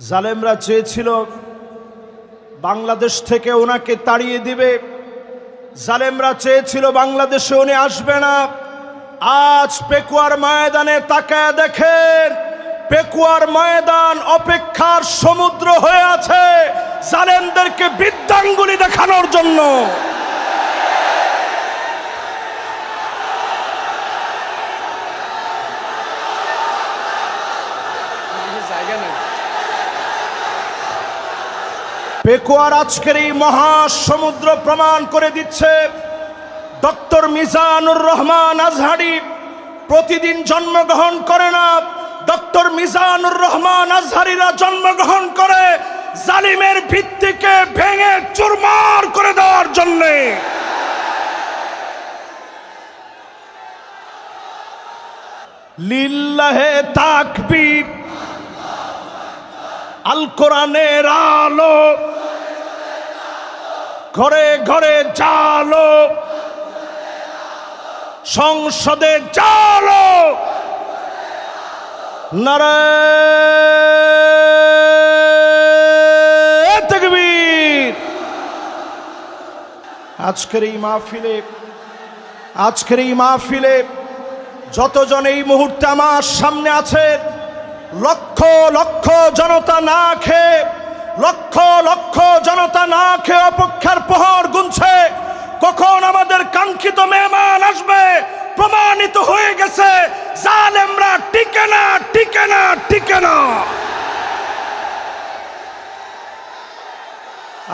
জালেমরা চেয়েছিল বাংলাদেশ থেকে ওনাকে তাড়িয়ে দিবে, জালেমরা চেয়েছিল বাংলাদেশে উনি আসবে না। আজ পেকুয়ার ময়দানে তাকায় দেখেন, পেকুয়ার ময়দান অপেক্ষার সমুদ্র হয়ে আছে জালেমদেরকে বৃদ্ধাঙ্গুলি দেখানোর জন্য। পেকুয়ার আজকের এই মহাসমুদ্র প্রমাণ করে দিচ্ছে ডক্টর মিজানুর রহমান আজহারি প্রতিদিন জন্মগ্রহণ করে না। ডক্টর মিজানুর রহমান আজহারিরা জন্মগ্রহণ করে জালিমের ভিত্তিকে ভেঙে চুরমার করে দেওয়ার জন্য। লিল্লাহে তাকবীর, আল কোরআনের আলো, ঘরে ঘরে জালো, সংসদে জালো, নারায়ে তাকবীর। আজকের এই মাহফিলে যতজন এই মুহূর্তে আমার সামনে আছে, লক্ষ লক্ষ জনতা না খেয়ে, লক্ষ লক্ষ জনতা না খেয়ে অপেক্ষার প্রহর গুনছে কখন আমাদের কাঙ্ক্ষিত মেহমান আসবে। প্রমাণিত হয়ে গেছে জালেমরা টিকে না, টিকে না, টিকে না।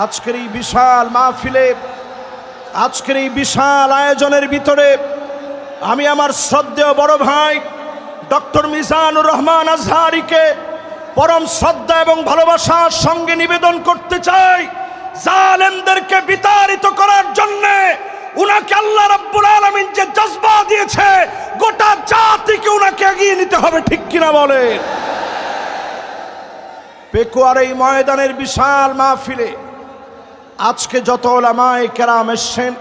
আজকের এই বিশাল মাহফিলে, আজকের এই বিশাল আয়োজনের ভিতরে আমি আমার শ্রদ্ধেয় বড় ভাই ডক্টর মিজানুর রহমান আজহারিকে পরম শ্রদ্ধা এবং ভালোবাসার সঙ্গে নিবেদন করতে চাই, জালেমদেরকে বিতাড়িত করার জন্য উনাকে আল্লাহ রাব্বুল আলামিন যে জজবা দিয়েছে, গোটা জাতিকে উনাকে এগিয়ে নিতে হবে, ঠিক কিনা বলে। পেকুয়ার এই ময়দানের বিশাল মাহফিলে আজকে যত উলামায়ে কেরাম এসেছেন,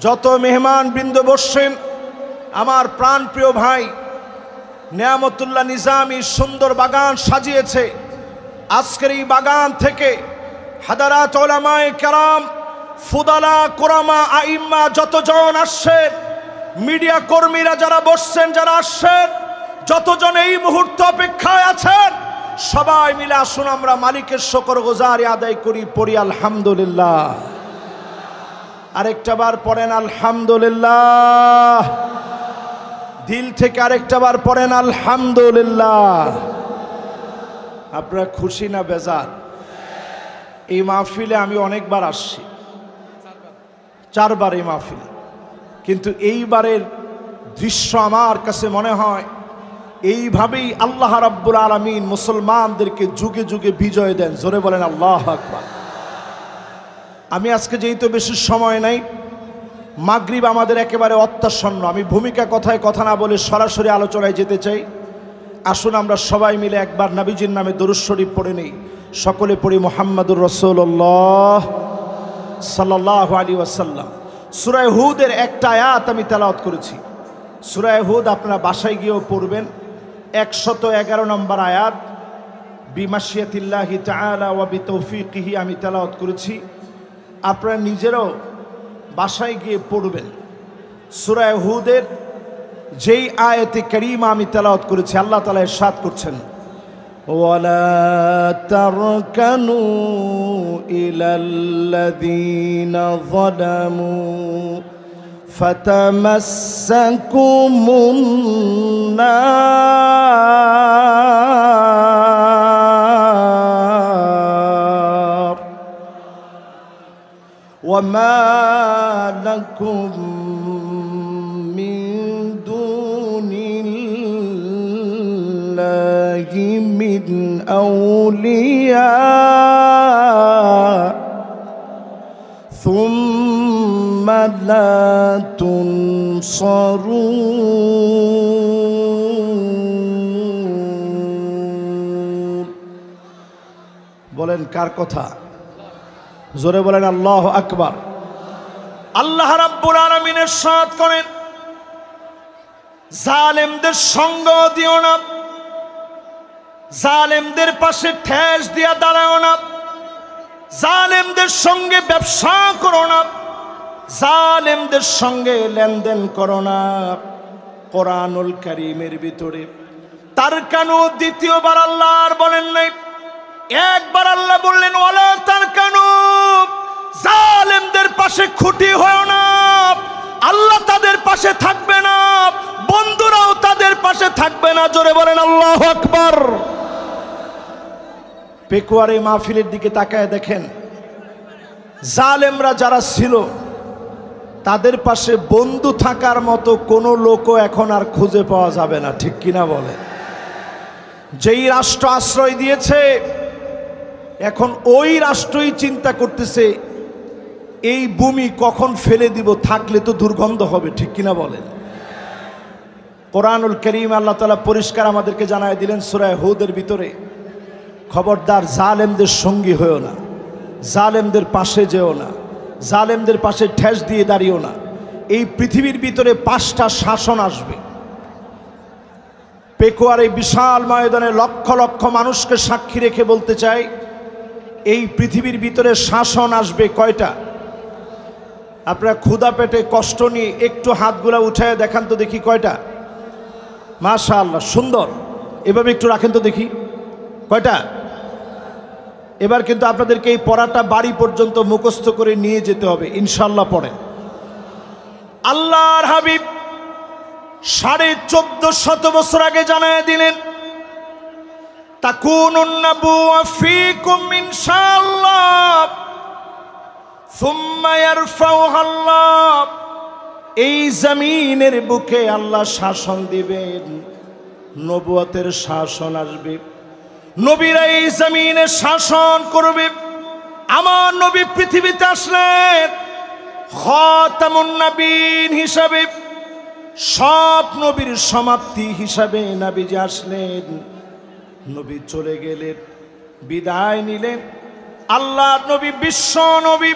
যত মেহমান বৃন্দ বসছেন, আমার প্রাণপ্রিয় ভাই নিয়ামতুল্লাহ নিজামী সুন্দর বাগান সাজিয়েছে। আজকের এই বাগান থেকে হাদারাত উলামায়ে কেরাম, ফুদালা, কুরামা, আইম্মা যতজন আসছেন, মিডিয়া কর্মীরা যারা বসছেন, যারা আসছেন, যতজন এই মুহূর্তে অপেক্ষায় আছেন, সবাই মিলে আসুন আমরা মালিকের শুকরগুজারি আদায় করি, পড়ি আলহামদুলিল্লাহ। আরেকটা বার পড়েন আলহামদুলিল্লাহ, দিল থেকে আরেকটা বার পড়েন আলহামদুলিল্লাহ। আপনারা খুশি না বেজার? এই মাহফিলে আমি অনেকবার আসছি, 4 বার এই মাহফিলে, কিন্তু এইবারের দৃশ্য আমার কাছে মনে হয় এইভাবেই আল্লাহ রাব্বুল আলামিন মুসলমানদেরকে যুগে যুগে বিজয় দেন। জোরে বলেন আল্লাহু আকবার। আমি আজকে যেহেতু বেশি সময় নাই, মাগরিব আমাদের একেবারে অত্যাসন্ন, আমি ভূমিকা কথায় কথা না বলে সরাসরি আলোচনায় যেতে চাই। আসুন আমরা সবাই মিলে একবার নবীজির নামে দরুদ শরীফ পড়ে নেই। সকলে পড়ি মুহাম্মাদুর রাসূলুল্লাহ সাল্লাল্লাহু আলাইহি ওয়াসাল্লাম। সূরা হুদের একটা আয়াত আমি তেলাওয়াত করেছি। সূরা হুদ আপনারা বাসায় গিয়েও পড়বেন, 111 নম্বর আয়াত। বিমাশিয়াতিল্লাহি তাআলা ওয়া বিতৌফিকিহি আমি তেলাওয়াত করেছি, আপনারা নিজেরাও বাসায় গিয়ে পড়বেন। সূরা হুদের যেই আয়াতে কারীমা আমি তেলাওয়াত করেছি, আল্লাহ তাআলা ইরশাদ করছেন, ওয়ালা তারকানু ইলাল্লাযীনা যালামু ফাতামাসসাকুমুন নার ওয়ামা লাকুম মিন দুনিল্লাহি মিন আউলিয়া সুম্মা লা তুনসারুন। বলেন কার কথা? জোরে বলেন আল্লাহু আকবার। আল্লাহ রাব্বুল আলামিন ইরশাদ করেন, জালেমদের সঙ্গ দিও না, জালেমদের পাশে ঠেস দিয়া দাঁড়াও না, জালেমদের সঙ্গে ব্যবসা করো না, জালেমদের সঙ্গে লেনদেন করো না। কোরআনুল কারীমের ভিতরে তার কানু দ্বিতীয়বার আল্লাহ আর বলেন নাই, একবার আল্লাহ বললেন ওয়ালা তার কানু, জালেমদের পাশে খুঁটি হয় না। আল্লাহ তাদের পাশে থাকবে না, বন্ধুরাও তাদের পাশে থাকবে না। জোরে বলেন আল্লাহু আকবার। পেকুয়ার এই মাহফিলের দিকে তাকায় দেখেন, জালেমরা যারা ছিল তাদের পাশে বন্ধু থাকার মতো কোনো লোকও এখন আর খুঁজে পাওয়া যাবে না, ঠিক কিনা বলে? যেই রাষ্ট্র আশ্রয় দিয়েছে এখন ওই রাষ্ট্রই চিন্তা করতেছে এই ভূমি কখন ফেলে দিব, থাকলে তো দুর্গন্ধ হবে, ঠিক কিনা বলেন? কোরআনুল কারীম আল্লাহ তাআলা পরিষ্কার আমাদেরকে জানায় দিলেন সূরা হুদের ভিতরে, খবরদার জালেমদের সঙ্গী হয়েও না, জালেমদের পাশে যেও না, জালেমদের পাশে ঠেস দিয়ে দাঁড়িয়েও না। এই পৃথিবীর ভিতরে 5টা শাসন আসবে। পেকুয়ার এই বিশাল ময়দানে লক্ষ লক্ষ মানুষকে সাক্ষী রেখে বলতে চাই, এই পৃথিবীর ভিতরে শাসন আসবে কয়টা? আপনারা ক্ষুধা পেটে কষ্ট নিয়ে একটু হাতগুলা উঠায় দেখান তো দেখি কয়টা? মাশাআল্লাহ, সুন্দর। এভাবে একটু রাখেন তো দেখি কয়টা। এবার কিন্তু আপনাদেরকে এই পড়াটা বাড়ি পর্যন্ত মুখস্থ করে নিয়ে যেতে হবে ইনশাআল্লাহ। পড়েন। আল্লাহর হাবিব 1450 বছর আগে জানায় দিলেন, তাকুনুন নাবুওয়া ফীকুম ইনশাআল্লাহ সুম্মা ইয়ারফাউহা আল্লাহ। এই জমিনের বুকে আল্লাহ শাসন দিবেন, নবুয়তের শাসন আসবে, নবীরা এই জমিনে শাসন করবে। আমার নবী পৃথিবীতে আসলেন খাতামুন নবীন হিসাবে, সব নবীর সমাপ্তি হিসাবে নবীজি আসলেন। নবী চলে গেলেন, বিদায় নিলেন। আল্লাহ নবী বিশ্ব নবী,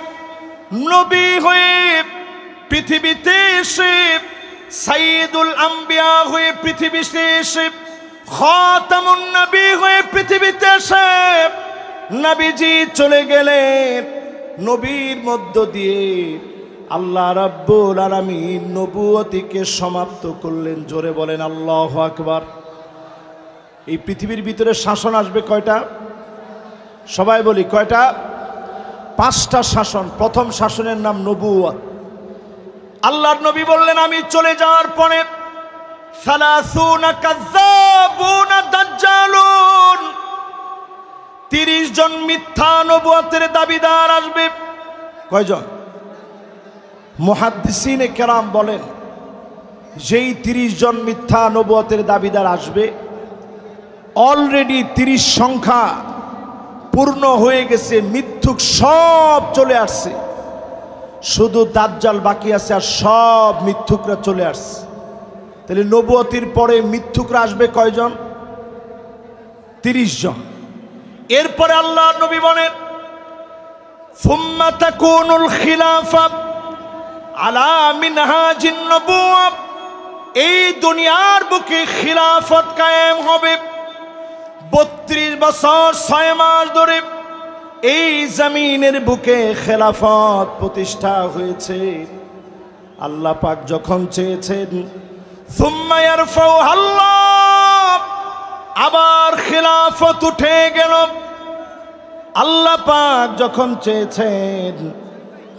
নবী হয়ে পৃথিবীতে এসে, সাইয়্যিদুল আম্বিয়া হয়ে পৃথিবীতে এসে, খাতামুন নবী হয়ে পৃথিবীতে এসে নবীজি চলে গেলেন। নবীর মধ্য দিয়ে আল্লাহ রাব্বুল আলামিন নবুয়তিকে সমাপ্ত করলেন। জোরে বলেন আল্লাহু আকবার। এই পৃথিবীর ভিতরে শাসন আসবে কয়টা? সবাই বলি কয়টা? 5টা শাসন। প্রথম শাসনের নাম নবুয়ত। আল্লাহর নবী বললেন আমি চলে যাওয়ার পরে 30 কাযযাবুন দাজ্জালুন, 30 জন মিথ্যা নবুয়তের দাবিদার আসবে। কয়জন? মুহাদ্দিসিনে কেরাম বলেন যেই 30 জন মিথ্যা নবুয়তের দাবিদার আসবে, অলরেডি 30 সংখ্যা পূর্ণ হয়ে গেছে, মিথ্যুক সব চলে আসছে, শুধু দাজ্জাল বাকি আছে, আর সব মিথ্যুকরা চলে আসছে। তাহলে নবুয়তির পরে মিথ্যুকরা আসবে কয়জন? 30 জন। এরপরে আল্লাহ নবী বলেন সুম্মা তাকুনুল খিলাফা আলা মিনহাজিন নবুওয়া, এই দুনিয়ার বুকে খিলাফত কায়েম হবে। 32 বছর 6 মাস ধরে এই জমিনের বুকে খেলাফত প্রতিষ্ঠা হয়েছে। আল্লাহ পাক যখন চেয়েছেন সুম্মা ইয়ারফাউহা আল্লাহ, আবার খেলাফত উঠে গেল। আল্লাহ পাক যখন চেয়েছেন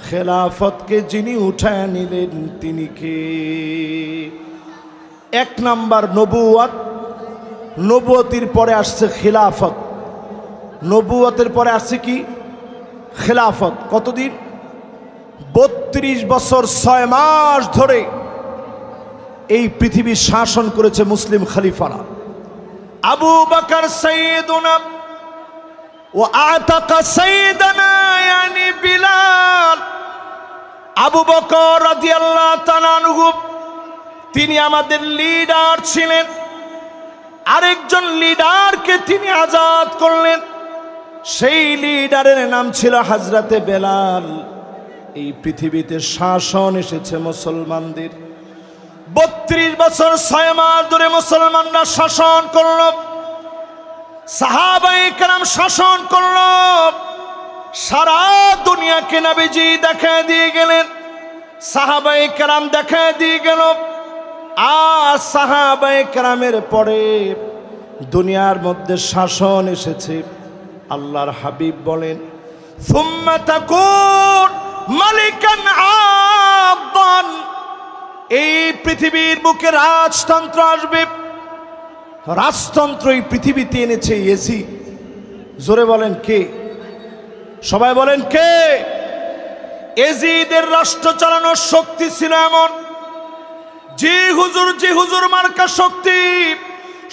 খেলাফতকে যিনি উঠায় নিলেন তিনি কে? 1 নাম্বার নবুয়ত। নবুয়তির পরে আসছে খিলাফত। নবুয়তের পরে আসছে কি? খিলাফত। কতদিন? 32 বছর 6 মাস ধরে এই পৃথিবী শাসন করেছে মুসলিম খলিফারা। আবু বকর সাইয়্যিদুনা ওয়া আতাকা সাইয়্যিদানা ইয়ানি বিলাল। আবু বকর রাদিয়াল্লাহু তাআলা আনহু তিনি আমাদের লিডার ছিলেন, আরেকজন লিডারকে তিনি আজাদ করলেন, সেই লিডারের নাম ছিল হযরতে বেলাল। এই পৃথিবীতে শাসন এসেছে মুসলমানদের। 32 বছর 6 মাস ধরে মুসলমানরা শাসন করল। সাহাবায়ে কেরাম শাসন করল, সারা দুনিয়াকে নবীজি দেখা দিয়ে গেলেন, সাহাবায়ে কেরাম দেখা দিয়ে গেল। আর সাহাবায়ে কেরামের পরে দুনিয়ার মধ্যে শাসন এসেছে। আল্লাহর হাবিব বলেন, সুম্মা তাকুন মালিকান আদান, এই পৃথিবীর বুকে রাজতন্ত্র আসবে। রাজতন্ত্র এই পৃথিবীতে এনেছে ইয়াজিদ। জোরে বলেন কে? সবাই বলেন কে? ইয়াজিদের রাষ্ট্র চালানোর শক্তি ছিল এমন, জি হুজুর মার্কা শক্তি।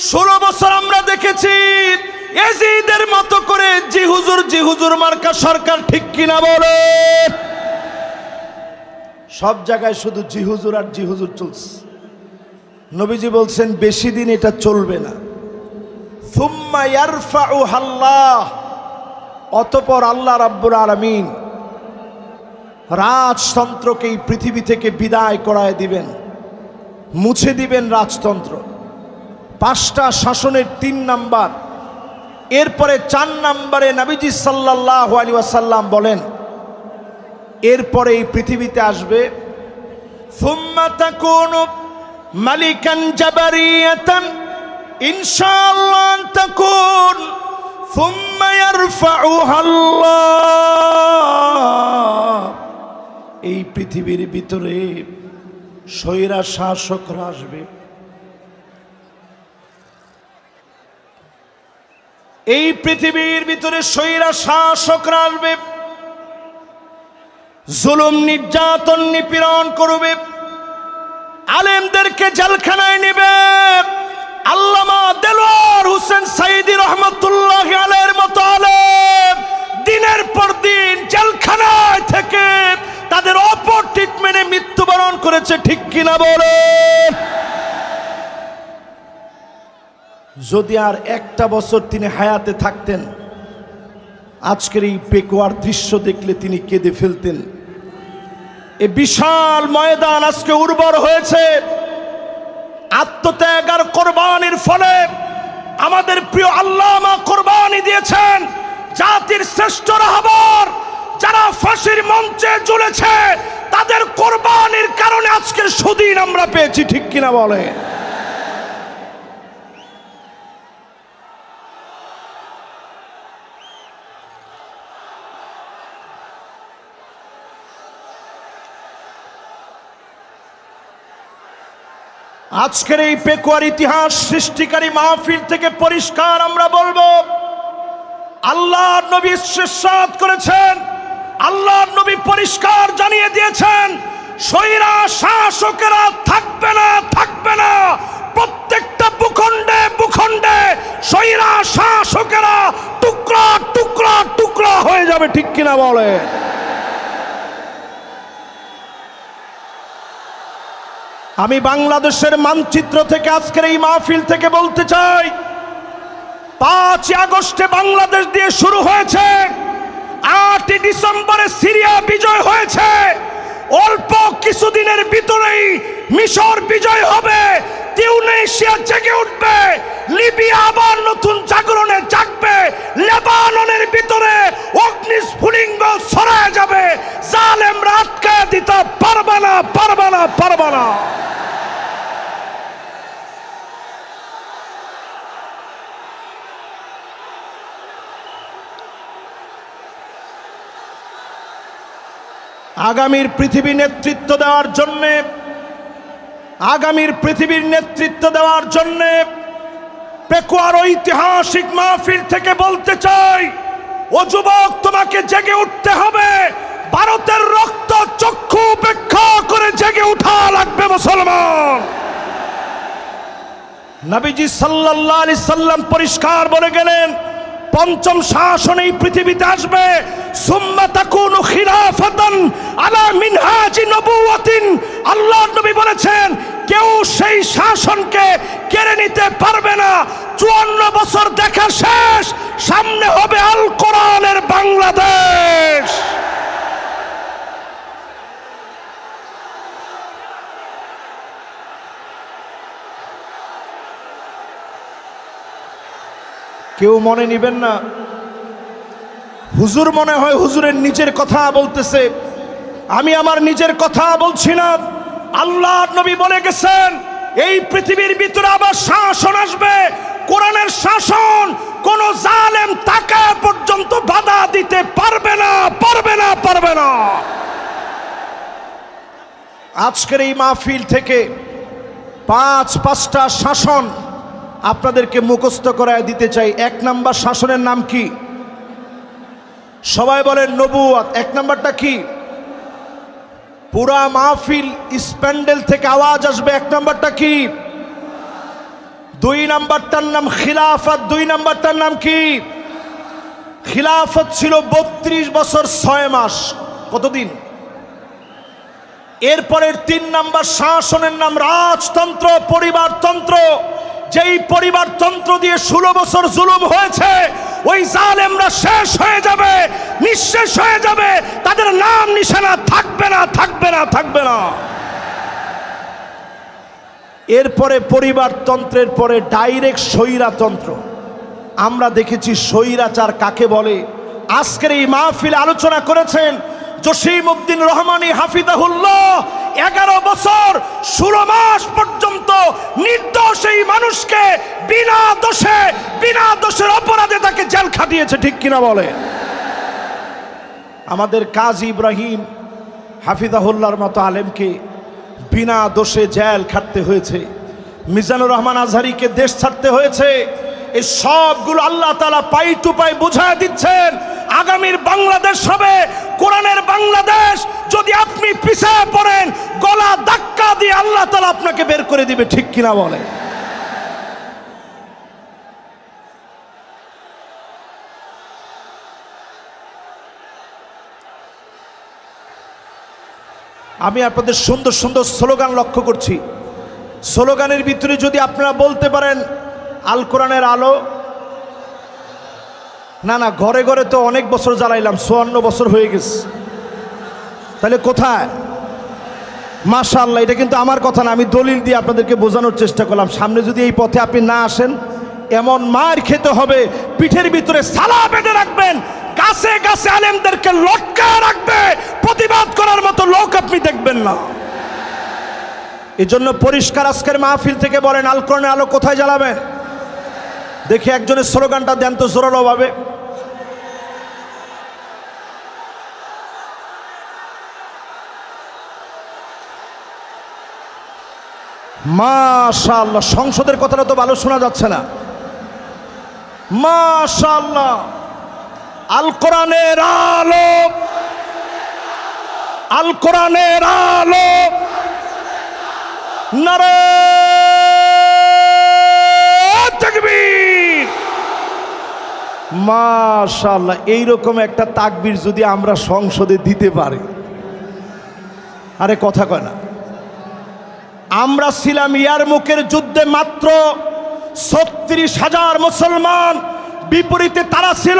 16 বছর আমরা দেখেছি ইয়াজিদের মতো করে জি হুজুর মার্কা সরকার, ঠিক কিনা বলে? সব জায়গায় শুধু জি হুজুর আর জি হুজুর চলছে। নবীজি বলছেন বেশি দিন এটা চলবে না। সুম্মা ইয়ারফাউহা আল্লাহ, অতঃপর আল্লাহ রাব্বুল আলামিন রাজতন্ত্রকে এই পৃথিবী থেকে বিদায় করায় দিবেন, মুছে দিবেন রাজতন্ত্র। 5টা শাসনের 3 নাম্বার। এরপরে 4 নাম্বারে নবীজি সাল্লাল্লাহু আলাইহি ওয়াসাল্লাম বলেন, এরপরে এই পৃথিবীতে আসবে সুম্মা তাকুনু মালিকান জাবারিয়াতান ইনশাআল্লাহ তাকুন সুম্মা ইয়ারফাউহা আল্লাহ। এই পৃথিবীর ভিতরে স্বৈরা শাসকরা আসবে। এই পৃথিবীর ভিতরে স্বৈরা শাসকরা আসবে, জুলুম নির্যাতন নিপীড়ন করবে, আলেমদেরকে জেলখানায় নেবে। আল্লামা দেলোয়ার হোসেন সাইদি রহমতুল্লাহি আলাইহির মতো আলেম দিনের পর দিন জেলখানায় থেকে তাদের অপর ট্রিটমেন্টে মৃত্যুবরণ করেছে, ঠিক কিনা বলেন? যদি আর একটা বছর তিনি হায়াতে থাকতেন, আজকের এই পেকুয়ার দৃশ্য দেখলে তিনি কেঁদে ফেলতেন। এই বিশাল ময়দান আজকে উর্বর হয়েছে আত্মত্যাগ আর কোরবানির ফলে। আমাদের প্রিয় আল্লামা কোরবানি দিয়েছেন, জাতির শ্রেষ্ঠ রাহবার যারা ফাঁসির মঞ্চে ঝুলেছে তাদের কোরবানির কারণে আজকের সুদিন আমরা পেয়েছি, ঠিক কিনা বলে? আজকের এই পেকুয়ার ইতিহাস সৃষ্টিকারী মাহফিল থেকে পরিষ্কার আমরা বলবো, আল্লাহর নবী ইরশাদ করেছেন, আল্লাহর নবী পরিষ্কার জানিয়ে দিয়েছেন, স্বৈরা শাসকেরা থাকবে না, থাকবে না। প্রত্যেকটা ভূখণ্ডে ভূখণ্ডে স্বৈরা শাসকেরা টুকরা টুকরা টুকরা হয়ে যাবে, ঠিক কিনা বলে? আমি বাংলাদেশের মানচিত্র থেকে আজকের এই মাহফিল থেকে বলতে চাই, 5 আগস্টে বাংলাদেশ দিয়ে শুরু হয়েছে, 8 ডিসেম্বরে সিরিয়া বিজয় হয়েছে, অল্প কিছুদিনের ভিতরেই মিশর বিজয় হবে, তিউনিসিয়া জেগে উঠবে, লিবিয়া আবার নতুন জাগরণে জাগবে, লেবাননের ভিতরে অগ্নিস্ফুলিঙ্গ ছড়ায় যাবে, জালেমরা আটকায় দিতে পারবে না, পারবে না, পারবে না। আগামীর পৃথিবী নেতৃত্ব দেওয়ার জন্যে, আগামীর পৃথিবীর নেতৃত্ব দেওয়ার জন্যে পেকুয়ার ঐতিহাসিক মাহফিল থেকে বলতে চাই, ও যুবক, তোমাকে জেগে উঠতে হবে। ভারতের রক্ত চক্ষু উপেক্ষা করে জেগে উঠা লাগবে মুসলমান। নবীজি সাল্লাল্লাহু আলাইহি সাল্লাম পরিষ্কার বলে গেলেন, 5ম শাসন এই পৃথিবীতে আসবে, সুম্মা তাকুনু খিলাফাতান আলা মিনহাজি নবুওয়াতিন। আল্লাহর নবী বলেছেন, কেউ সেই শাসনকে কেড়ে নিতে পারবে না। 54 বছর দেখা শেষ, সামনে হবে আল কোরআনের বাংলাদেশ। কেউ মনে নিবেন না। হুজুর মনে হয় হুজুরের নিজের কথা বলতেছে, আমি আমার নিজের কথা বলছি না। আল্লাহর নবী বলে গেছেন এই পৃথিবীর ভিতরে আবার শাসন আসবে, কোরআনের শাসন। কোন জালেম তাকে পর্যন্ত বাধা দিতে পারবে না, পারবে না, পারবে না। আজকের এই মাহফিল থেকে পাঁচটা শাসন আপনাদেরকে মুখস্থ করায় দিতে চাই। 1 নাম্বার শাসনের নাম কি? সবাই বলেন নবুয়ত। 1 নাম্বারটা কি? পুরা মাহফিল স্প্যান্ডেল থেকে আওয়াজ আসবে। 1 নাম্বারটা কি? 2 নাম্বারটার নাম খিলাফত। 2 নাম্বারটার নাম কি? খিলাফত ছিল 32 বছর 6 মাস। কতদিন? এরপরের 3 নাম্বার শাসনের নাম রাজতন্ত্র, পরিবারতন্ত্র। যেই পরিবারতন্ত্র দিয়ে 16 বছর জুলুম হয়েছে, ওই জালেমরা শেষ হয়ে যাবে, নিঃশেষ হয়ে যাবে, তাদের নাম নিশানা থাকবে না, থাকবে না, থাকবে না। এরপরে পরিবারতন্ত্রের পরে ডাইরেক্ট স্বৈরাতন্ত্র। আমরা দেখেছি স্বৈরাচার কাকে বলে। আজকের এই মাহফিলে আলোচনা করেছেন জসিমউদ্দিন রহমানী হাফিজাহুল্লাহ। 11 বছর 16 মাস পর্যন্ত নির্দোষ এই মানুষকে বিনা দোষের অপরাধে তাকে জেল খাটিয়েছে, ঠিক কিনা বলে? আমাদের কাজী ইব্রাহিম হাফিজাহুল্লাহর মতো আলেমকে বিনা দোষে জেল খাটতে হয়েছে। মিজানুর রহমান আজহারিকে দেশ ছাড়তে হয়েছে। এই সবগুলো আল্লাহ তাআলা পাই টু পাই বুঝায় দিচ্ছেন। আগামীর বাংলাদেশ হবে কোরআনের বাংলাদেশ। যদি আপনি পিছিয়ে পড়েন, গলা ধাক্কা দিয়ে আল্লাহ তাআলা আপনাকে বের করে দিবে, ঠিক কিনা বলে? আমি আপনাদের সুন্দর সুন্দর স্লোগান লক্ষ্য করছি। স্লোগানের ভিতরে যদি আপনারা বলতে পারেন আল কোরআনের আলো, না না, ঘরে ঘরে তো অনেক বছর জ্বালাইলাম, 54 বছর হয়ে গেছে, তাহলে কোথায়? মাশাআল্লাহ, এটা কিন্তু আমার কথা না, আমি দলিল দিয়ে আপনাদেরকে বোঝানোর চেষ্টা করলাম। সামনে যদি এই পথে আপনি না আসেন, এমন মার খেতে হবে, পিঠের ভিতরে সালা বেঁধে রাখবেন, গাছে গাছে আলেমদেরকে লটকায় রাখবে, প্রতিবাদ করার মতো লোক আপনি দেখবেন না। এজন্য পরিষ্কার আজকের মাহফিল থেকে বলেন আল কোরআনের আলো কোথায় জ্বালাবেন? দেখি একজনের স্লোগানটা দেন তো জোরালো ভাবে। মাশাআল্লাহ, সংসদের কথাটা তো ভালো শোনা যাচ্ছে না। মাশাআল্লাহ, আল কোরআনের আলো, আল কোরআনের আলো, নারে তাকবীর। মাশাআল্লাহ, এইরকম একটা তাকবীর যদি আমরা সংসদে দিতে পারি, আরে কথা কয় না। আমরা ছিলাম ইয়ারমুকের যুদ্ধে মাত্র 36,000 মুসলমান, বিপরীতে তারা ছিল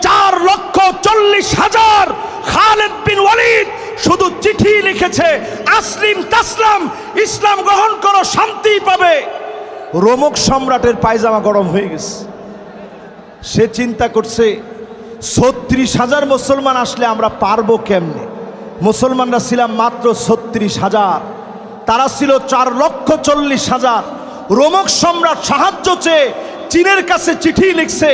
4,40,000। খালিদ বিন ওয়ালিদ শুধু চিঠি লিখেছে, আসলিম তাসলাম, ইসলাম গ্রহণ করো, শান্তি পাবে। রোমক সম্রাটের পায়জামা গরম হয়ে গেছে। সে চিন্তা করছে 36,000 মুসলমান আসলে আমরা পারবো কেমনে? মুসলমানরা ছিলাম মাত্র 36,000, তারা ছিল 4,40,000। রোমক সম্রাট সাহায্য চেয়ে চীনের কাছে চিঠি লিখছে,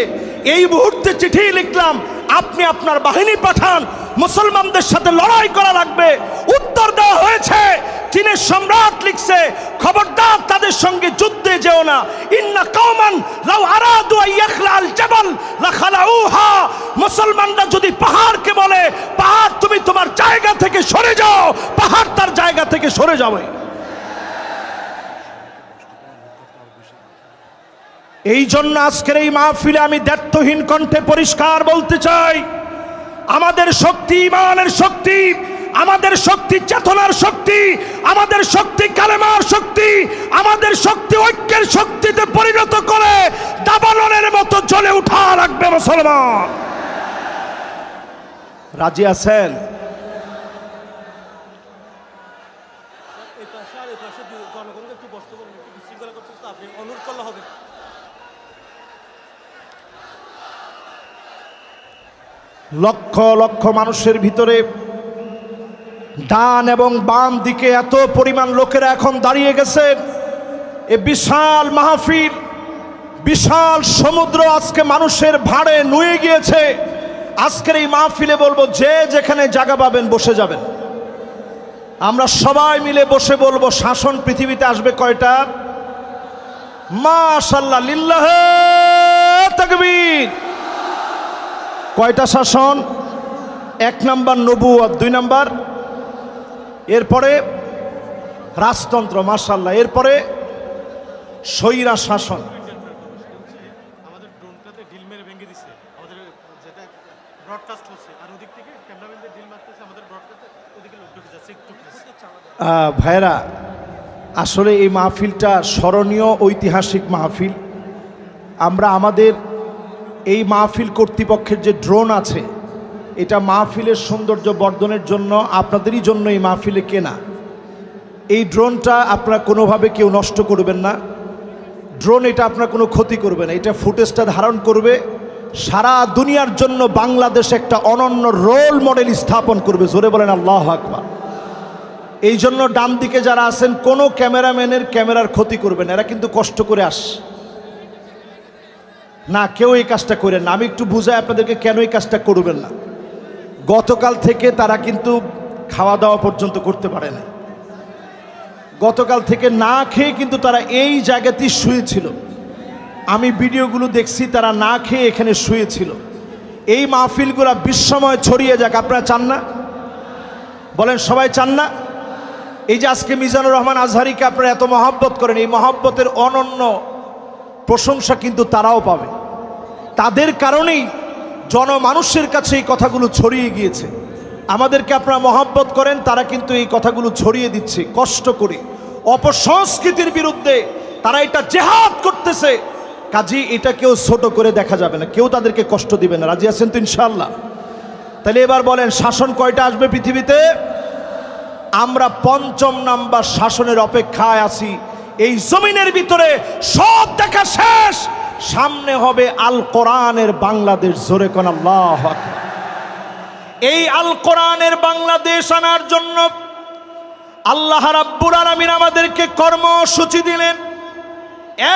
এই মুহূর্তে চিঠি লিখলাম, আপনি আপনার বাহিনী পাঠান, মুসলমানদের সাথে লড়াই করা লাগবে। উত্তর দেওয়া হয়েছে, চীনের সম্রাট লিখছে, খবরদার তাদের সঙ্গে যুদ্ধে যেও না। ইন্না কওমান লাউ আরাদু আইয়াখলাল জাবাল লাখালাউহা। মুসলমানরা যদি পাহাড়কে বলে, পাহাড় তুমি তোমার জায়গা থেকে সরে যাও, পাহাড় তার জায়গা থেকে সরে যাবে। এই জন্য আজকের এই মাহফিলে আমি দ্ব্যর্থহীন কণ্ঠে পরিষ্কার বলতে চাই, আমাদের শক্তি ঈমানের শক্তি, আমাদের শক্তি চেতনার শক্তি, আমাদের শক্তি কালেমার শক্তি, আমাদের শক্তি ঐক্যের শক্তিতে পরিণত করে দাবানলের মতো জ্বলে উঠা লাগবে মুসলমান। রাজি আছেন? লক্ষ লক্ষ মানুষের ভিতরে ডান এবং বাম দিকে এত পরিমাণ লোকেরা এখন দাঁড়িয়ে গেছে। এ বিশাল মাহফিল, বিশাল সমুদ্র আজকে মানুষের ভাড়ে নুয়ে গিয়েছে। আজকের এই মাহফিলে বলবো, যে যেখানে জায়গা পাবেন বসে যাবেন। আমরা সবাই মিলে বসে বলবো, শাসন পৃথিবীতে আসবে কয়টা? মাশাআল্লাহ, লিল্লাহে তাকবীর। কয়টা শাসন? 1 নাম্বার নবুয়ত, 2 নাম্বার এরপরে রাজতন্ত্র, মাশাআল্লাহ, এরপরে স্বৈরা শাসন। আমাদের ড্রোনটাতে ঢিল মেরে ভেঙে দিছে, আমাদের যেটা ব্রডকাস্ট হচ্ছে, আর ওদিক থেকে ক্যামেরাম্যানদের ঢিল মারতেছে, আমাদের ব্রডকাস্টে ওদিকে লোক ঢুকে যাচ্ছে একটু। ভাইরা, আসলে এই মাহফিলটা স্মরণীয় ঐতিহাসিক মাহফিল। আমরা আমাদের এই মাহফিল কর্তৃপক্ষের যে ড্রোন আছে, এটা মাহফিলের সৌন্দর্য বর্ধনের জন্য, আপনাদেরই জন্য এই মাহফিলে কেনা। এই ড্রোনটা আপনারা কোনোভাবে কেউ নষ্ট করবেন না। ড্রোন এটা আপনার কোনো ক্ষতি করবে না। এটা ফুটেজটা ধারণ করবে, সারা দুনিয়ার জন্য বাংলাদেশ একটা অনন্য রোল মডেল স্থাপন করবে। জোরে বলেন আল্লাহু আকবার। এই জন্য ডান দিকে যারা আছেন, কোনো ক্যামেরাম্যানের ক্যামেরার ক্ষতি করবেন। এরা কিন্তু কষ্ট করে না, কেউ এই কাজটা করেন না। আমি একটু বুঝাই আপনাদেরকে কেন এই কাজটা করবেন না। গতকাল থেকে তারা কিন্তু খাওয়া দাওয়া পর্যন্ত করতে পারে না। গতকাল থেকে না খেয়ে কিন্তু তারা এই জায়গাতেই শুয়েছিল। আমি ভিডিওগুলো দেখছি, তারা না খেয়ে এখানে শুয়েছিল। এই মাহফিলগুলো বিশ্বময় ছড়িয়ে যাক, আপনারা চান না? বলেন, সবাই চান না? এই যে আজকে মিজানুর রহমান আজহারিকে আপনারা এত মহব্বত করেন, এই মহব্বতের অনন্য প্রশংসা কিন্তু তারাও পাবে। তাদের কারণেই জনমানুষের কাছে এই কথাগুলো ছড়িয়ে গিয়েছে। আমাদেরকে আপনারা মহব্বত করেন, তারা কিন্তু এই কথাগুলো ছড়িয়ে দিচ্ছে কষ্ট করে। অপসংস্কৃতির বিরুদ্ধে তারা এটা জেহাদ করতেছে। কাজী এটা কেউ ছোট করে দেখা যাবে না, কেউ তাদেরকে কষ্ট দিবে না। রাজি আছেন তো ইনশাআল্লাহ? তাহলে এবার বলেন, শাসন কয়টা আসবে পৃথিবীতে? আমরা 5ম নাম্বার শাসনের অপেক্ষায় আছি। এই জমিনের ভিতরে সব দেখা শেষ, সামনে হবে আল কোরআনের বাংলাদেশ। জোরে কোন আল্লাহু আকবার। এই আল কোরআনের বাংলাদেশ আনার জন্য আল্লাহ রাব্বুল আলামিন আমাদেরকে কর্মসূচি দিলেন।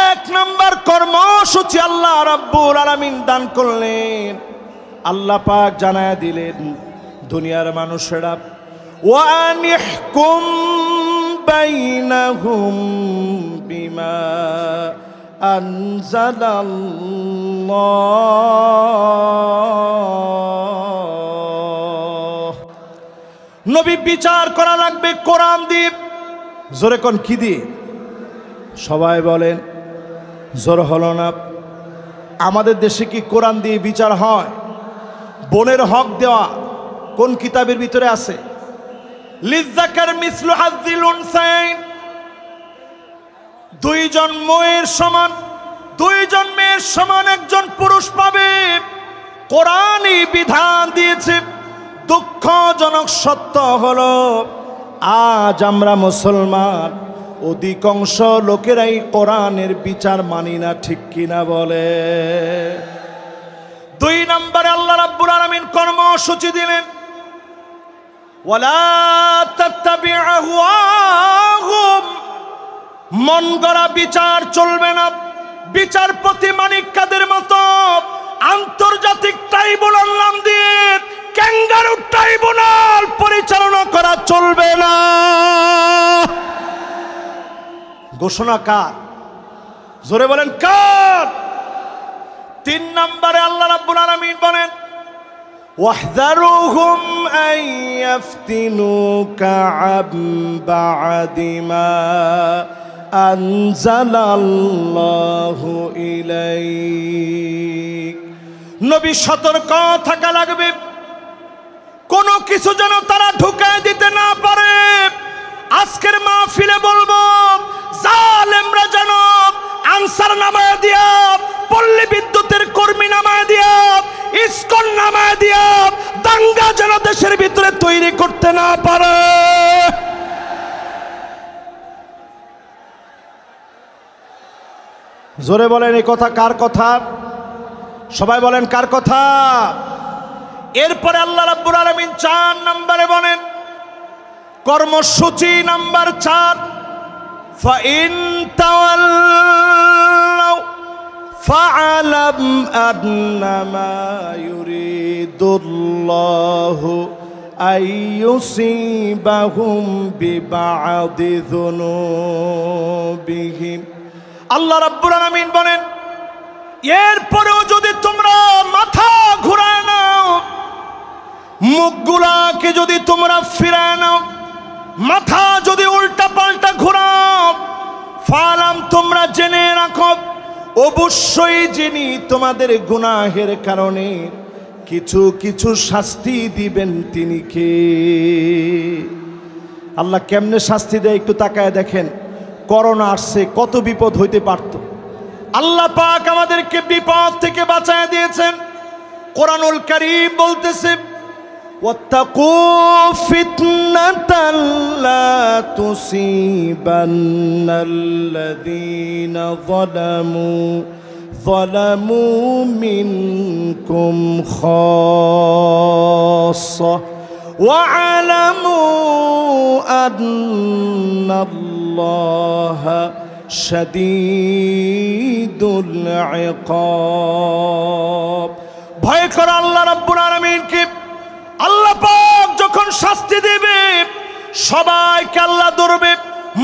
1 নাম্বার কর্মসূচি আল্লাহ রাব্বুল আলামিন দান করলেন। আল্লাহ পাক জানায় দিলেন, দুনিয়ার মানুষেরা, ওয়ানিহকুম বাইনাহুম বিমা আনজালাল্লাহ। নবী বিচার করা লাগবে কোরআন দিয়ে। জোরে কোন কি দিয়ে? সবাই বলেন, জোর হলো না। আমাদের দেশে কি কোরআন দিয়ে বিচার হয়? বোনের হক দেওয়া কোন কিতাবের ভিতরে আছে? লিযাকার মিসলু হাযিল উনসায়াইন। 2 জন মেয়ের সমান, 2 জন মেয়ের সমান একজন পুরুষ পাবে। কোরআনই বিধান দিয়েছে। দুঃখজনক সত্য হলো, আজ আমরা মুসলমান অধিকাংশ লোকেরাই কোরআনের বিচার মানি না। ঠিক কিনা বলে? 2 নম্বরে আল্লাহ রাব্বুল আলামিন কর্মসূচি দিলেন, ওয়ালা তাত্তাবি আহওয়াহুম। মন গড়া বিচার চলবে না। বিচারপতি মানিক কাদের মতো আন্তর্জাতিক ট্রাইব্যুনাল নাম দিয়ে ক্যাঙ্গারু ট্রাইব্যুনাল পরিচালনা করা চলবে না। ঘোষণা কার? জোরে বলেন, কার? 3 নম্বরে আল্লাহ রাব্বুল আলামিন বলেন, ওয়াহযারুহুম আন ইয়াফতিনুকা আন বা'দি মা আনজালাল্লাহু ইলাইক। নবী সতর্ক থাকা লাগবে, কোনো কিছু যেন তারা ঢুকায় দিতে না পারে। আজকের মাহফিলে বলবো, জালেমরা যেন আনসার নামায় দিয়া, পল্লী বিদ্যুতের কর্মী নামায় দিয়া, ইসকন নামায় দিয়া দাঙ্গা যেন দেশের ভিতরে তৈরি করতে না পারে। জোরে বলেন, এই কথা কার কথা? সবাই বলেন, কার কথা? এরপরে আল্লাহ রাব্বুল আলামিন 4 নম্বরে বলেন, কর্মসূচি নাম্বার 4, ফাইন তাওয়াল্লাউ ফাআলাম আন্নামা ইউরিদুল্লাহু আইয়ুসিবাহুম বিবাদি যুনুবিহিম। আল্লাহ রাব্বুল আলামিন বলেন, এরপরেও যদি তোমরা মাথা ঘুরায় নাও, মুখগুলাকে যদি তোমরা ফিরায় নাও, মাথা যদি উল্টা পাল্টা ঘুরাও, ফালাম তোমরা জেনে রাখো, অবশ্যই যিনি তোমাদের গুনাহের কারণে কিছু কিছু শাস্তি দিবেন তিনি কে? আল্লাহ কেমনে শাস্তি দেয় একটু তাকায় দেখেন। করোনা আসছে, কত বিপদ হইতে পারত। আল্লাহ পাক আমাদেরকে বিপদ থেকে বাঁচায় দিয়েছেন। কোরআনুল কারীম বলতেছে, ওয়াত্তাকু ফিতনাতাল লা তুসিবান্নাল্লাযীনা যালামু মিনকুম খাসসা ওয়া'লামু আন্নাল্লাহা শাদীদুল ইকাব। ভয় কর আল্লাহ রাব্বুল আলামিনকে। আল্লাহ পাক যখন শাস্তি দেবে সবাইকে আল্লাহ ধরবে।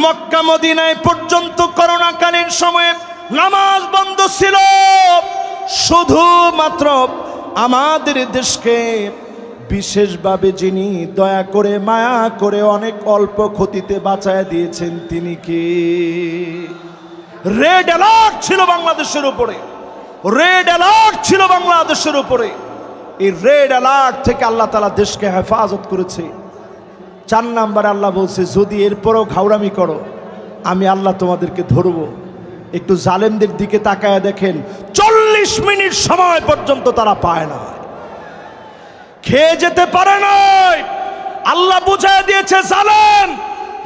মক্কা মদিনায় পর্যন্ত করোনাকালীন সময়ে নামাজ বন্ধ ছিল, শুধুমাত্র আমাদের দেশকে বিশেষভাবে যিনি দয়া করে মায়া করে অনেক অল্প ক্ষতিতে বাঁচায় দিয়েছেন তিনি কে? রেড অ্যালার্ট ছিল বাংলাদেশের উপরে, রেড অ্যালার্ট ছিল বাংলাদেশের উপরে। এই রেড অ্যালার্ট থেকে আল্লাহ তাআলা দেশকে হেফাজত করেছে। 4 নম্বরে আল্লাহ বলছে, যদি এরপরও ঘাউড়ামি করো আমি আল্লাহ তোমাদেরকে ধরবো। একটু জালেমদের দিকে তাকায় দেখেন, 40 মিনিট সময় পর্যন্ত তারা পায় না, খেয়ে যেতে পারে নাই। আল্লাহ বুঝায় দিয়েছে, জালেম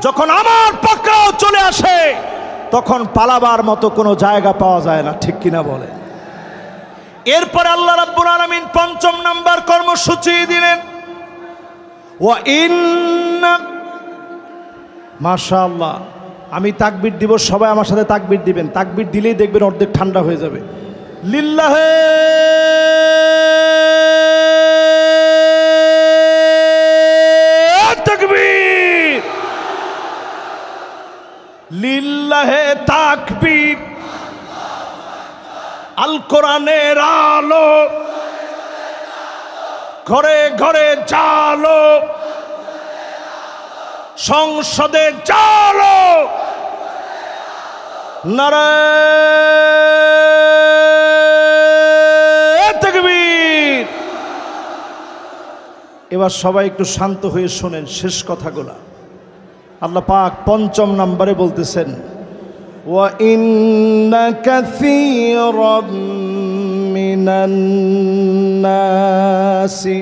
যখন আমার পাকড়াও চলে আসে তখন পালাবার মতো কোনো জায়গা পাওয়া যায় না, ঠিক কিনা বলে? এরপরে আল্লাহ রাব্বুল আলামিন 5 নম্বর কর্মসূচি দিলেন, ওয়া ইন্না, মাশাআল্লাহ। আমি তাকবীর দিব, সবাই আমার সাথে তাকবীর দিবেন। তাকবীর দিলেই দেখবেন অর্ধেক ঠান্ডা হয়ে যাবে। লিল্লাহে তাকবীর, লিল্লাহে তাকবীর। আল কোরআনের আলো ঘরে ঘরে জালো, সংসদে জালো, নারায়ে তাকবীর। এবার সবাই একটু শান্ত হয়ে শোনেন শেষ কথাগুলা। আল্লাহ পাক 5 নম্বরে বলতেছেন, ওয়া ইন্না কাসীরাম মিনান নাসি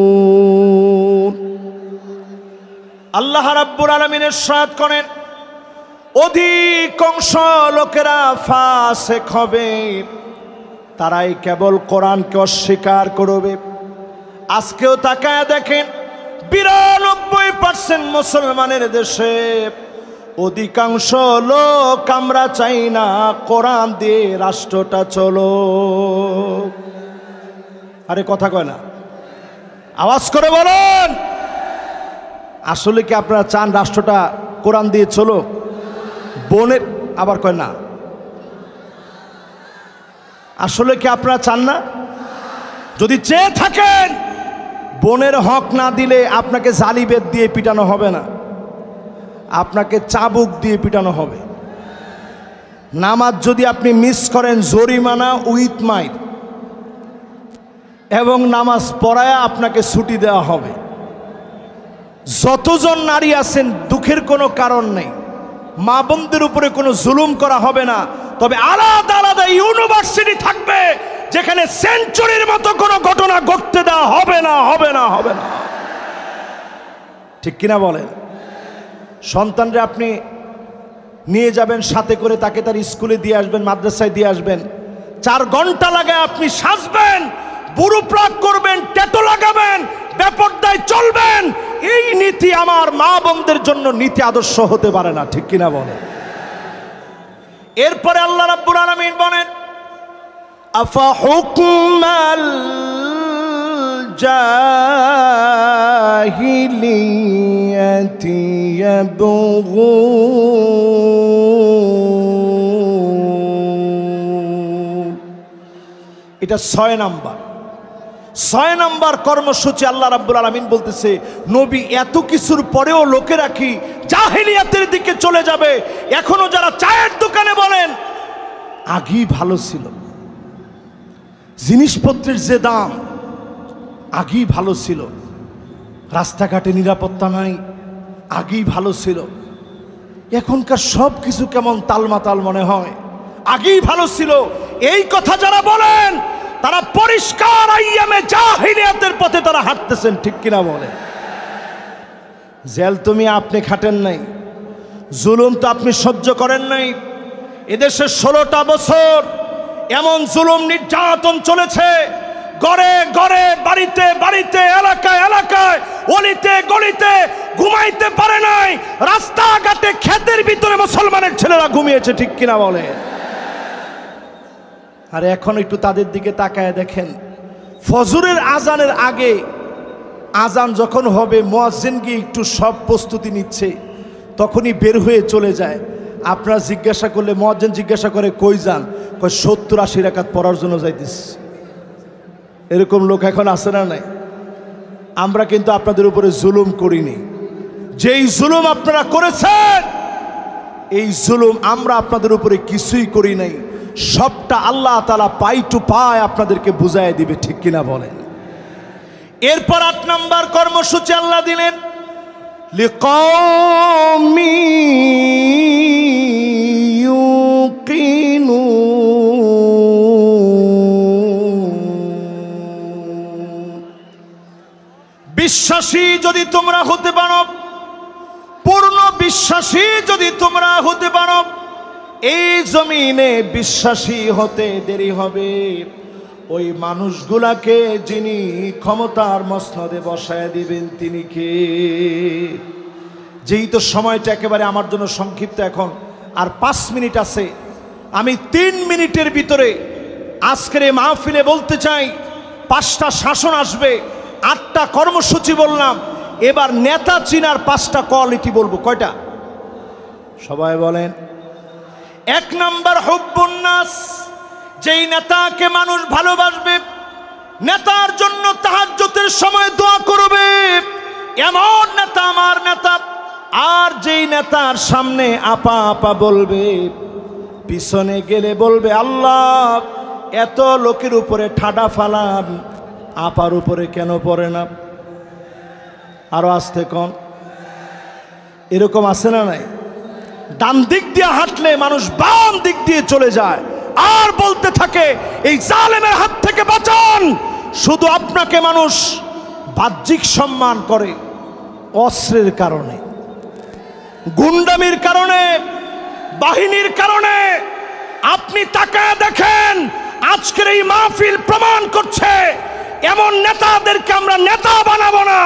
লাফাসিকুন। আল্লাহ রাব্বুল আলামিন ইরশাদ করেন, অধিকাংশ লোকেরা ফাসিক হবে, তারাই কেবল কোরআনকে অস্বীকার করবে। আজকেও তাকায় দেখেন 92% মুসলমানের দেশে অধিকাংশ লোক আমরা চাই না কোরআন দিয়ে রাষ্ট্রটা চলো। আরে কথা কয় না, আওয়াজ করে বলেন। আসলে কি আপনারা চান রাষ্ট্রটা কোরআন দিয়ে চলো? বোনের আবার কয় না, আসলে কি আপনারা চান না? যদি চেয়ে থাকেন, বোনের হক না দিলে আপনাকে জালিবেত দিয়ে পিটানো হবে না, আপনাকে চাবুক দিয়ে পিটানো হবে। নামাজ যদি আপনি মিস করেন, জরিমানা উইথ মাইর, এবং নামাজ পড়ায় আপনাকে ছুটি দেওয়া হবে। যতজন নারী আছেন দুঃখের কোনো কারণ নেই, মা বোনদের উপরে কোনো জুলুম করা হবে না। তবে আলাদা আলাদা ইউনিভার্সিটি থাকবে যেখানে সেঞ্চুরির মতো কোনো ঘটনা ঘটতে দেওয়া হবে না, হবে না, হবে না। ঠিক কিনা বলেন? সন্তানরে আপনি নিয়ে যাবেন সাথে করে, তাকে তার স্কুলে দিয়ে আসবেন, মাদ্রাসায় দিয়ে আসবেন। 4 ঘন্টা লাগে আপনি সাজবেন, বুড়ো প্রাগ করবেন, ট্যাটু লাগাবেন, বেপরদায় চলবেন। এই নীতি আমার মা বোনদের জন্য নীতি আদর্শ হতে পারে না, ঠিক কিনা বলে? এরপরে আল্লাহ রাব্বুল আলামিন বলেন, আফা হুকমাল জাহিলিয়াতি ইয়াবগুন। এটা 6 নাম্বার। 6 নাম্বার কর্মসূচি আল্লাহ রাব্বুল আলামিন বলতেছে, নবী এত কিছুর পরেও লোকেরা কি জাহিলিয়াতের দিকে চলে যাবে? এখনো যারা চায়ের দোকানে বলেন আগেই ভালো ছিল, জিনিসপত্রের যে দাম আগেই ভালো ছিল, রাস্তাঘাটে নিরাপত্তা নাই, আগেই ভালো ছিল, এখনকার সব কিছু কেমন তালমাতাল মনে হয়, আগেই ভালো ছিল, এই কথা যারা বলেন তারা পরিষ্কার আইয়ামে জাহিলিয়াতের পথে তারা হাঁটতেছেন, ঠিক কিনা বলে? জেল তুমি আপনি খাটেন নাই, জুলুম তো আপনি সহ্য করেন নাই। এদেশে 16টা বছর এমন জুলুম নির্যাতন চলেছে, ঘরে ঘরে, বাড়িতে বাড়িতে, এলাকায় এলাকায়, অলিতে গলিতে ঘুমাইতে পারে নাই, রাস্তাঘাটে ক্ষেতের ভিতরে মুসলমানের ছেলেরা ঘুমিয়েছে, ঠিক কিনা বলে? আর এখন একটু তাদের দিকে তাকায় দেখেন, ফজরের আজানের আগে, আজান যখন হবে মুয়াজ্জিন গিয়ে একটু সব প্রস্তুতি নিচ্ছে, তখনই বের হয়ে চলে যায়। আপনারা জিজ্ঞাসা করলে মুয়াজ্জিন জিজ্ঞাসা করে কই যান, কয় 70-80 রাকাত পড়ার জন্য যাইতেছি। এরকম লোক এখন আছে না নাই? আমরা কিন্তু আপনাদের উপরে জুলুম করিনি, যেই জুলুম আপনারা করেছেন এই জুলুম আমরা আপনাদের উপরে কিছুই করি নাই, সবটা আল্লাহ তাআলা পাই টু পাই আপনাদেরকে বুঝায় দিবে, ঠিক কিনা বলেন? এরপর 8 নাম্বার কর্মসূচি আল্লাহ দিলেন, লিকাওমি ইউকিনুন। বিশ্বাসী যদি তোমরা হতে পারো, পূর্ণ বিশ্বাসী যদি তোমরা হতে পারো, এই জমিনে বিশ্বাসী হতে দেরি হবে ওই মানুষগুলাকে যিনি ক্ষমতার মসনদে বসায় দিবেন তিনি কে? যেই তো সময়টা একেবারে আমার জন্য সংক্ষিপ্ত, এখন আর 5 মিনিট আছে, আমি 3 মিনিটের ভিতরে আজকের এই মাহফিলে বলতে চাই, 5টা শাসন আসবে, 8টা কর্মসূচি বললাম, এবার নেতা চিনার 5টা কোয়ালিটি বলবো। কয়টা? সবাই বলেন। 1 নাম্বার হুব্বুন নাস, যেই নেতাকে মানুষ ভালোবাসবে, নেতার জন্য তাহাজ্জুদের সময় দোয়া করবে, এমন নেতা আমার নেতা। আর যেই নেতার সামনে আপা আপা বলবে, পিছনে গেলে বলবে আল্লাহ এত লোকের উপরে ঠাডা ফালান, আপার উপরে কেন পড়ে না? আরো আসতে কোন? এরকম আছে না নাই? ডান দিক দিয়ে হাঁটলে মানুষ বাম দিক দিয়ে চলে যায়, আর বলতে থাকে এই জালেমের হাত থেকে বাঁচান। শুধু আপনাকে মানুষ বাহ্যিক সম্মান করে অস্ত্রের কারণে, গুন্ডামির কারণে, বাহিনীর কারণে। আপনি তাকায় দেখেন, আজকের এই মাহফিল প্রমাণ করছে এমন নেতাদেরকে আমরা নেতা বানাবো না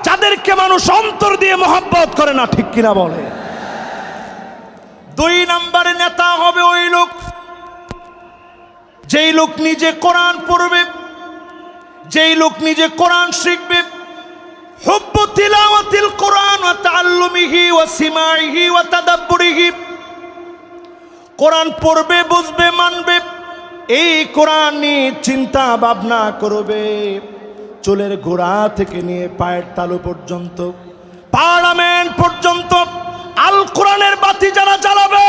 যাদেরকে মানুষ অন্তর দিয়ে মহব্বত করে না, ঠিক কিনা বলে? 2 নম্বরে নেতা হবে ওই লোক, যেই লোক নিজে কোরআন পড়বে, যেই লোক নিজে কোরআন শিখবে। হুব্বু তিলাওয়াতিল কোরআন ওয়া তাআল্লুমিহি ওয়া সিমাইহি ওয়া তাদাব্বুরিহি। কোরআন পড়বে, বুঝবে, মানবে, এই কোরআন নিয়ে চিন্তা ভাবনা করবে, চুলের গোড়া থেকে নিয়ে পায়ের তালু পর্যন্ত, পার্লামেন্ট পর্যন্ত আল কোরআনের বাতি যারা জ্বালাবে,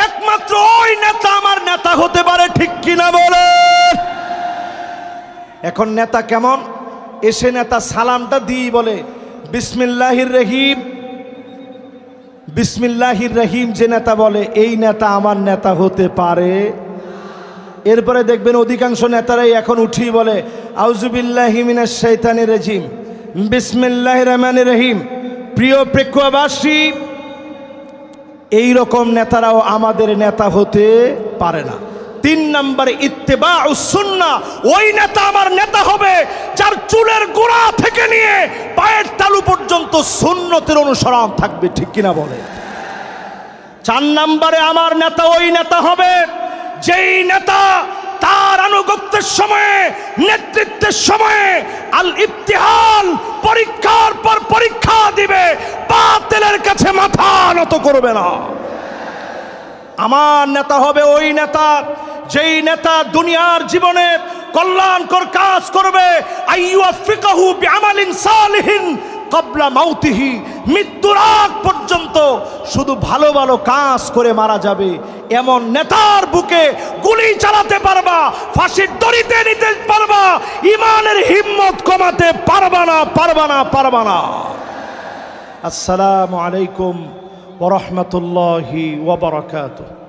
একমাত্র ওই নেতা আমার নেতা হতে পারে, ঠিক কিনা বলে? এখন নেতা কেমন? এসে নেতা সালামটা দিয়ে বলে বিসমিল্লাহির রহিম, বিসমিল্লাহির রহিম। যে নেতা বলে এই নেতা আমার নেতা হতে পারে। এরপরে দেখবেন অধিকাংশ নেতারাই এখন উঠি বলে আউযুবিল্লাহি মিনাশ শাইতানির রাজিম, বিসমিল্লাহির রহমানির রহিম। প্রিয় প্রেক্ষাবাসী, এই রকম নেতারাও আমাদের নেতা হতে পারে না। 3 নম্বরে ইত্তেবাউস সুন্নাহ, ওই নেতা আমার নেতা হবে যার চুলের গোড়া থেকে নিয়ে পায়ের তালু পর্যন্ত সুন্নতের অনুসরণ থাকবে, ঠিক কিনা বলে। 4 নম্বরে আমার নেতা ওই নেতা হবে যেই নেতা তার আনুগত্যের সময়ে, নেতৃত্বের সময়ে আল ইবতিহাল, পরীক্ষার পর পরীক্ষা দিবে, বাতিলের কাছে মাথা নত করবে না। আমার নেতা হবে ওই নেতা যেই নেতা দুনিয়ার জীবনে কল্যাণকর কাজ করবে, আইয়ুফিকাহু বিআমালিন সালিহিন ক্বাবলা মাউতিহি, মৃত্যুর আগ পর্যন্ত শুধু ভালো ভালো কাজ করে মারা যাবে। এমন নেতার বুকে গুলি চালাতে পারবা, ফাঁসির দড়িতে নিতে পারবা, ইমানের হিম্মত কমাতে পারবা না, পারবা না, পারবা না। আসসালামু আলাইকুম ওয়া রাহমাতুল্লাহি ওয়া বারাকাতুহু।